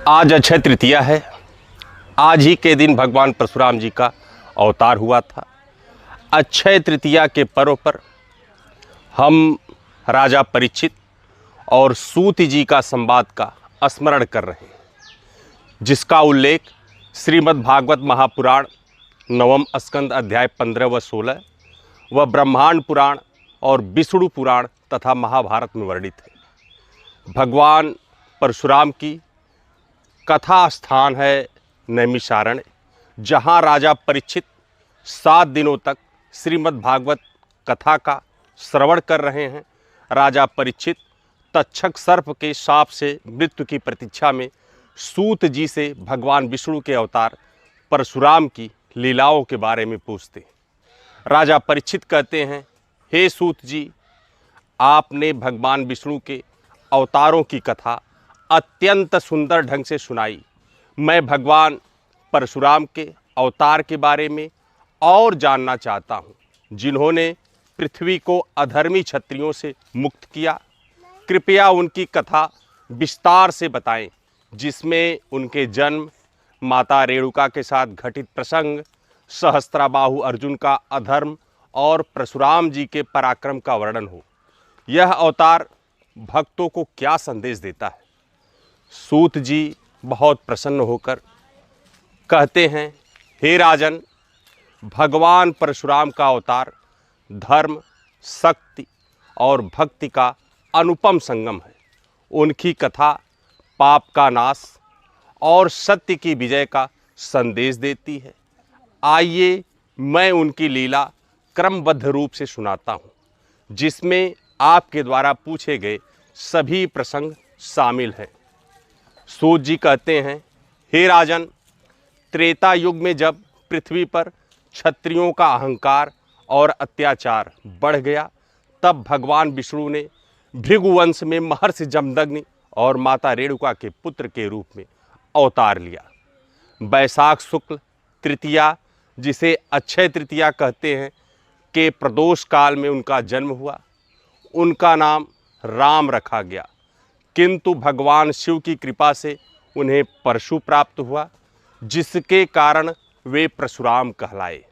आज अक्षय तृतीया है। आज ही के दिन भगवान परशुराम जी का अवतार हुआ था। अक्षय तृतीया के पर्व पर हम राजा परीक्षित और सूत जी का संवाद का स्मरण कर रहे हैं, जिसका उल्लेख श्रीमद् भागवत महापुराण नवम स्कंद अध्याय 15 व 16 व ब्रह्मांड पुराण और विष्णु पुराण तथा महाभारत में वर्णित है। भगवान परशुराम की कथा स्थान है नैमिषारण्य, जहाँ राजा परीक्षित 7 दिनों तक श्रीमद् भागवत कथा का श्रवण कर रहे हैं। राजा परीक्षित तक्षक सर्प के शाप से मृत्यु की प्रतीक्षा में सूत जी से भगवान विष्णु के अवतार परशुराम की लीलाओं के बारे में पूछते हैं। राजा परीक्षित कहते हैं, हे सूत जी, आपने भगवान विष्णु के अवतारों की कथा अत्यंत सुंदर ढंग से सुनाई। मैं भगवान परशुराम के अवतार के बारे में और जानना चाहता हूँ, जिन्होंने पृथ्वी को अधर्मी क्षत्रियों से मुक्त किया। कृपया उनकी कथा विस्तार से बताएं, जिसमें उनके जन्म, माता रेणुका के साथ घटित प्रसंग, सहस्त्राबाहु अर्जुन का अधर्म और परशुराम जी के पराक्रम का वर्णन हो। यह अवतार भक्तों को क्या संदेश देता है? सूत जी बहुत प्रसन्न होकर कहते हैं, हे राजन, भगवान परशुराम का अवतार धर्म, शक्ति और भक्ति का अनुपम संगम है। उनकी कथा पाप का नाश और सत्य की विजय का संदेश देती है। आइए मैं उनकी लीला क्रमबद्ध रूप से सुनाता हूँ, जिसमें आपके द्वारा पूछे गए सभी प्रसंग शामिल हैं। सूत जी कहते हैं, हे राजन, त्रेता युग में जब पृथ्वी पर क्षत्रियों का अहंकार और अत्याचार बढ़ गया, तब भगवान विष्णु ने भृगुवंश में महर्षि जमदग्नि और माता रेणुका के पुत्र के रूप में अवतार लिया। बैसाख शुक्ल तृतीया, जिसे अक्षय तृतीया कहते हैं, के प्रदोष काल में उनका जन्म हुआ। उनका नाम राम रखा गया, किंतु भगवान शिव की कृपा से उन्हें परशु प्राप्त हुआ, जिसके कारण वे परशुराम कहलाए।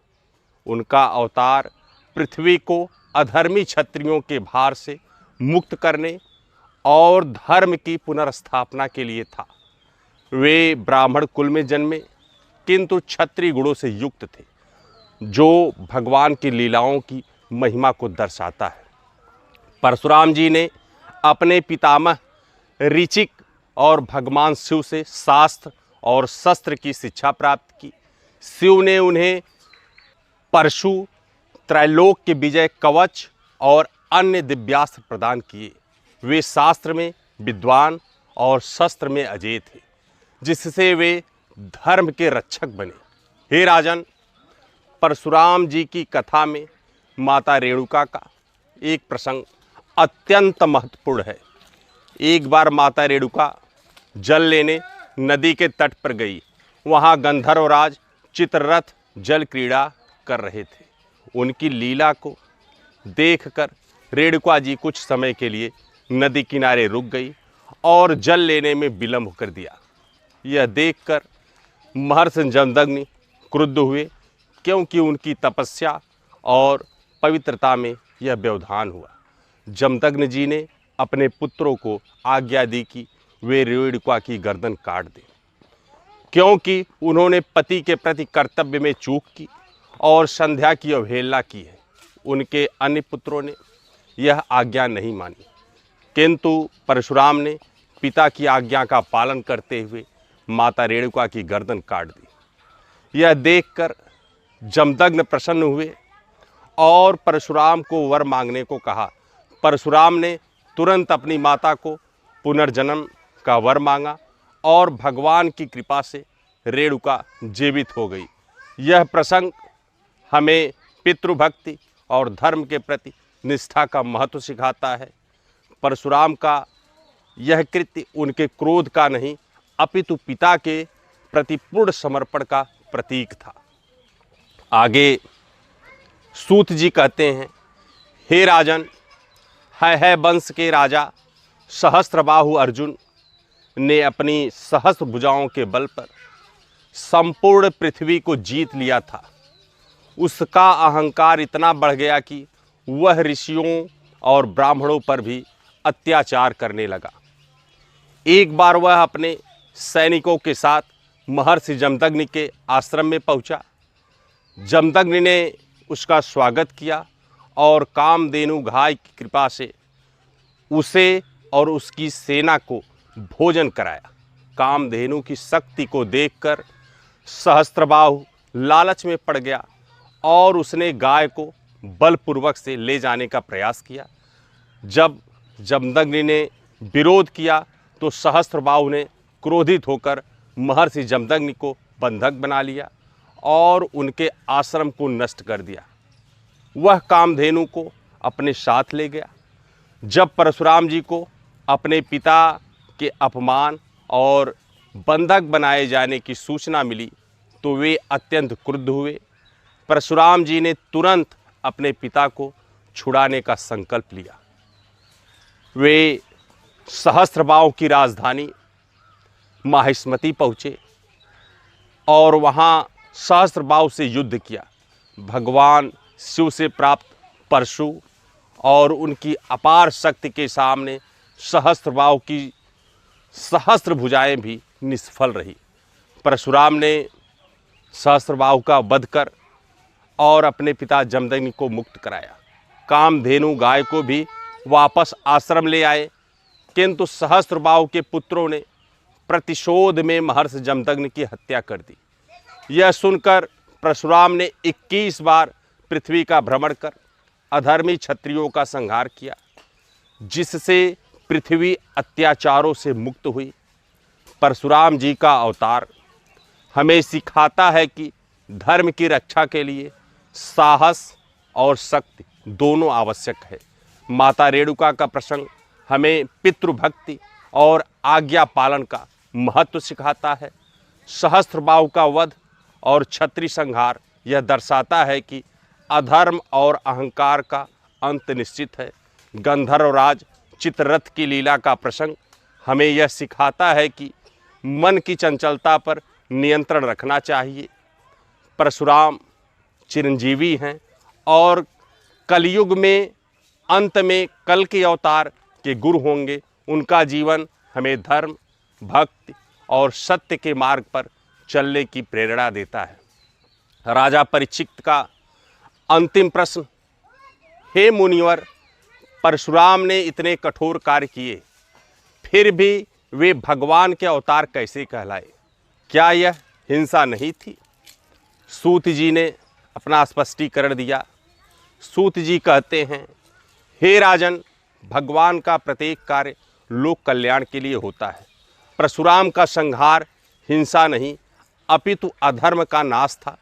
उनका अवतार पृथ्वी को अधर्मी क्षत्रियों के भार से मुक्त करने और धर्म की पुनर्स्थापना के लिए था। वे ब्राह्मण कुल में जन्मे, किंतु क्षत्रिय गुणों से युक्त थे, जो भगवान की लीलाओं की महिमा को दर्शाता है। परशुराम जी ने अपने पितामह ऋचिक और भगवान शिव से शास्त्र और शस्त्र की शिक्षा प्राप्त की। शिव ने उन्हें परशु, त्रैलोक के विजय कवच और अन्य दिव्यास्त्र प्रदान किए। वे शास्त्र में विद्वान और शस्त्र में अजेय थे, जिससे वे धर्म के रक्षक बने। हे राजन, परशुराम जी की कथा में माता रेणुका का एक प्रसंग अत्यंत महत्वपूर्ण है। एक बार माता रेणुका जल लेने नदी के तट पर गई। वहाँ गंधर्वराज चित्ररथ जल क्रीड़ा कर रहे थे। उनकी लीला को देखकर रेणुका जी कुछ समय के लिए नदी किनारे रुक गई और जल लेने में विलंब कर दिया। यह देखकर महर्षि जमदग्नि क्रुद्ध हुए, क्योंकि उनकी तपस्या और पवित्रता में यह व्यवधान हुआ। जमदग्नि जी ने अपने पुत्रों को आज्ञा दी कि वे रेणुका की गर्दन काट दें, क्योंकि उन्होंने पति के प्रति कर्तव्य में चूक की और संध्या की अवहेलना की है। उनके अन्य पुत्रों ने यह आज्ञा नहीं मानी, किंतु परशुराम ने पिता की आज्ञा का पालन करते हुए माता रेणुका की गर्दन काट दी। यह देखकर जमदग्नि प्रसन्न हुए और परशुराम को वर मांगने को कहा। परशुराम ने तुरंत अपनी माता को पुनर्जन्म का वर मांगा और भगवान की कृपा से रेणुका जीवित हो गई। यह प्रसंग हमें पितृभक्ति और धर्म के प्रति निष्ठा का महत्व सिखाता है। परशुराम का यह कृत्य उनके क्रोध का नहीं, अपितु पिता के प्रति पूर्ण समर्पण का प्रतीक था। आगे सूत जी कहते हैं, हे राजन, है वंश के राजा सहस्त्रबाहु अर्जुन ने अपनी सहस्त्र भुजाओं के बल पर संपूर्ण पृथ्वी को जीत लिया था, उसका अहंकार इतना बढ़ गया कि वह ऋषियों और ब्राह्मणों पर भी अत्याचार करने लगा। एक बार वह अपने सैनिकों के साथ महर्षि जमदग्नि के आश्रम में पहुंचा। जमदग्नि ने उसका स्वागत किया और कामधेनु गाय की कृपा से उसे और उसकी सेना को भोजन कराया। कामधेनु की शक्ति को देखकर सहस्त्रबाहु लालच में पड़ गया और उसने गाय को बलपूर्वक से ले जाने का प्रयास किया। जब जमदग्नि ने विरोध किया तो सहस्त्रबाहु ने क्रोधित होकर महर्षि जमदग्नि को बंधक बना लिया और उनके आश्रम को नष्ट कर दिया। वह कामधेनु को अपने साथ ले गया। जब परशुराम जी को अपने पिता के अपमान और बंधक बनाए जाने की सूचना मिली तो वे अत्यंत क्रुद्ध हुए। परशुराम जी ने तुरंत अपने पिता को छुड़ाने का संकल्प लिया। वे सहस्त्रबाहु की राजधानी माहिष्मति पहुँचे और वहाँ सहस्त्रबाहु से युद्ध किया। भगवान शिव से प्राप्त परशु और उनकी अपार शक्ति के सामने सहस्त्रबाहु की सहस्त्र भुजाएं भी निष्फल रही। परशुराम ने सहस्त्रबाहु का वध कर और अपने पिता जमदग्नि को मुक्त कराया। कामधेनु गाय को भी वापस आश्रम ले आए, किंतु सहस्त्रबाहु के पुत्रों ने प्रतिशोध में महर्षि जमदग्नि की हत्या कर दी। यह सुनकर परशुराम ने 21 बार पृथ्वी का भ्रमण कर अधर्मी क्षत्रियों का संहार किया, जिससे पृथ्वी अत्याचारों से मुक्त हुई। परशुराम जी का अवतार हमें सिखाता है कि धर्म की रक्षा के लिए साहस और शक्ति दोनों आवश्यक है। माता रेणुका का प्रसंग हमें पितृभक्ति और आज्ञा पालन का महत्व सिखाता है। सहस्त्रबाहु का वध और क्षत्रिय संहार यह दर्शाता है कि अधर्म और अहंकार का अंत निश्चित है। गंधर्वराज चित्ररथ की लीला का प्रसंग हमें यह सिखाता है कि मन की चंचलता पर नियंत्रण रखना चाहिए। परशुराम चिरंजीवी हैं और कलयुग में अंत में कल के अवतार के गुरु होंगे। उनका जीवन हमें धर्म, भक्ति और सत्य के मार्ग पर चलने की प्रेरणा देता है। राजा परीक्षित का अंतिम प्रश्न, हे मुनिवर, परशुराम ने इतने कठोर कार्य किए, फिर भी वे भगवान के अवतार कैसे कहलाए? क्या यह हिंसा नहीं थी? सूत जी ने अपना स्पष्टीकरण दिया। सूत जी कहते हैं, हे राजन, भगवान का प्रत्येक कार्य लोक कल्याण के लिए होता है। परशुराम का संहार हिंसा नहीं अपितु अधर्म का नाश था।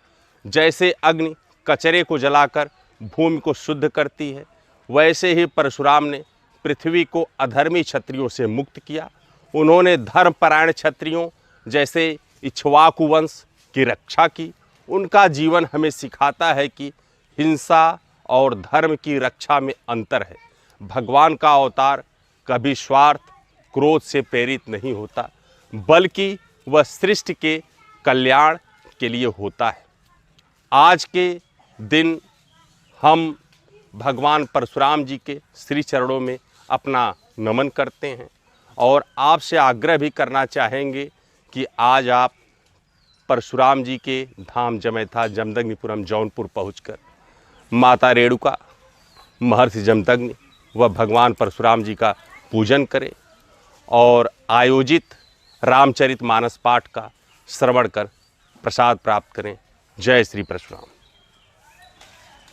जैसे अग्नि कचरे को जलाकर भूमि को शुद्ध करती है, वैसे ही परशुराम ने पृथ्वी को अधर्मी क्षत्रियों से मुक्त किया। उन्होंने धर्मपरायण क्षत्रियों जैसे इक्ष्वाकु वंश की रक्षा की। उनका जीवन हमें सिखाता है कि हिंसा और धर्म की रक्षा में अंतर है। भगवान का अवतार कभी स्वार्थ, क्रोध से प्रेरित नहीं होता, बल्कि वह सृष्टि के कल्याण के लिए होता है। आज के दिन हम भगवान परशुराम जी के श्री चरणों में अपना नमन करते हैं और आपसे आग्रह भी करना चाहेंगे कि आज आप परशुराम जी के धाम जमैथा जमदग्निपुरम जौनपुर पहुंचकर माता रेणुका, महर्षि जमदग्नि व भगवान परशुराम जी का पूजन करें और आयोजित रामचरितमानस पाठ का श्रवण कर प्रसाद प्राप्त करें। जय श्री परशुराम।